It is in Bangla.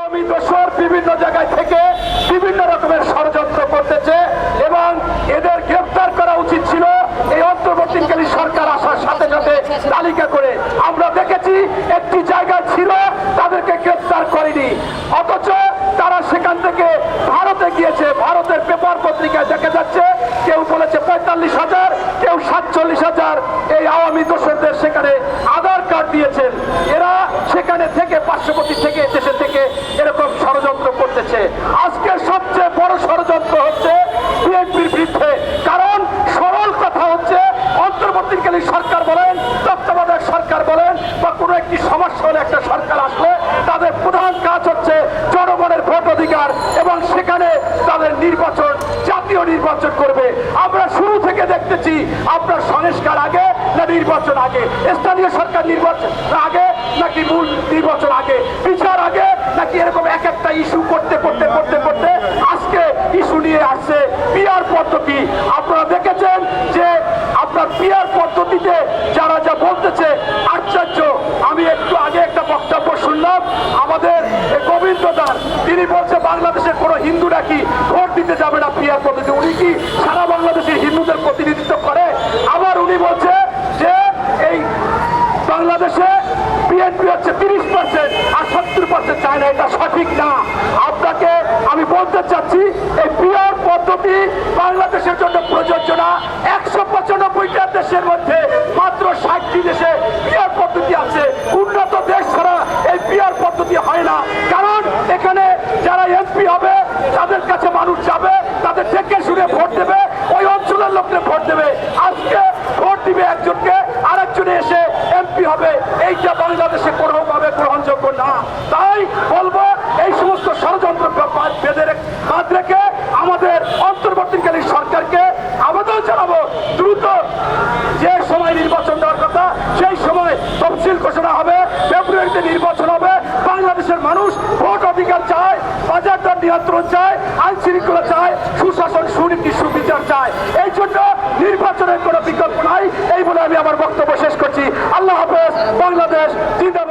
আওয়ামী দোসর বিভিন্ন জায়গায় থেকে বিভিন্ন রকমের ষড়যন্ত্র করতেছে এবং এদের গ্রেফতার করা উচিত ছিল এই অন্তর্বর্তীকালী সরকার আসার সাথে সাথে তালিকা করে। আমরা দেখেছি একটি জায়গায় ছিল, তাদেরকে গ্রেফতার করেনি, অথচ তারা সেখান থেকে ভারতে গিয়েছে। ভারতের পেপার পত্রিকায় দেখা যাচ্ছে কেউ বলেছে ৪৫,০০০, কেউ ৪৭,০০০ এই আওয়ামী দোসরদের সেখানে আধার কার্ড দিয়েছেন। এরা সেখানে থেকে পার্শ্ববর্তী থেকে দেশে থেকে এরকম ষড়যন্ত্র করতেছে। আজকে সবচেয়ে বড় ষড়যন্ত্র হচ্ছে বিএনপির বিরুদ্ধে। কারণ সরল কথা হচ্ছে, অন্তর্বর্তীকালীন সরকার বলেন, তত্ত্বাবধায়ক সরকার বলেন, বা কোনো একটি সমস্যা হলে একটা সরকার আসলে তাদের প্রধান কাজ হচ্ছে জনগণের ভোট অধিকার এবং সেখানে তাদের নির্বাচন, জাতীয় নির্বাচন করবে। আমরা শুরু থেকে দেখতেছি আপনার সংস্কার আগে না নির্বাচন আগে, স্থানীয় সরকার নির্বাচন আগে নাকি মূল নির্বাচন আগে, বিচার আগে নাকি, এরকম এক একটা ইস্যু করতে করতে করতে করতে আজকে ইস্যু নিয়ে আসছে পিআর পদ্ধতি। আপনারা দেখেছেন যে আপনার পিআর পদ্ধতিতে যারা যা বলতেছে আশ্চর্য। আমি একটু আগে একটা বক্তব্য শুনলাম আমাদের গোবিন্দ দাস, তিনি বলছে বাংলাদেশের কোনো হিন্দু নাকি ভোট দিতে যাবে না পিআর পদ্ধতি। উনি কি সারা বাংলাদেশের হিন্দুদের প্রতিনিধিত্ব করে? আবার উনি বলছে যে এই বাংলাদেশে বিএনপি হচ্ছে ৩০% আর ৭০% চায় না। এটা সঠিক না। আপনাকে আমি বলতে চাচ্ছি এই পিআর পদ্ধতি বাংলাদেশের জন্য প্রযোজ্য না। ১৯৫টা দেশের মধ্যে মাত্র ৬০টি দেশে পিআর পদ্ধতি আছে। উন্নত দেশ ছাড়া এই পিআর পদ্ধতি হয় না। কারণ এখানে যারা এমপি হবে তাদের কাছে মানুষ যাবে, তাদের দেখে শুনে ভোট দেবে, ওই অঞ্চলের লোকদের ভোট দেবে। আজকে ভোট দিবে একজনকে, আরেকজনে এসে এমপি হবে, এইটা বাংলাদেশে কোনোভাবে গ্রহণযোগ্য না। তাই বলবো এই সমস্ত ষড়যন্ত্র বাদ রেখে আমাদের অন্তর্বর্তীকালীন সরকারকে আবেদন জানাবো, দ্রুত যে সময় নির্বাচন দেওয়ার কথা সেই সময় তফসিল ঘোষণা হবে, ফেব্রুয়ারিতে নির্বাচন হবে। বাংলাদেশের মানুষ ভোট অধিকার চায়, বাজার দর নিয়ন্ত্রণ চায়, আইন শৃঙ্খলা চায়, সুশাসন, সুনীতি, সুবিচার চায়। এই জন্য নির্বাচনের কোনো বিকল্প নাই। এই বলে আমি আমার বক্তব্য শেষ করছি। আল্লাহ হাফেজ। বাংলাদেশ জিন্দাবাদ।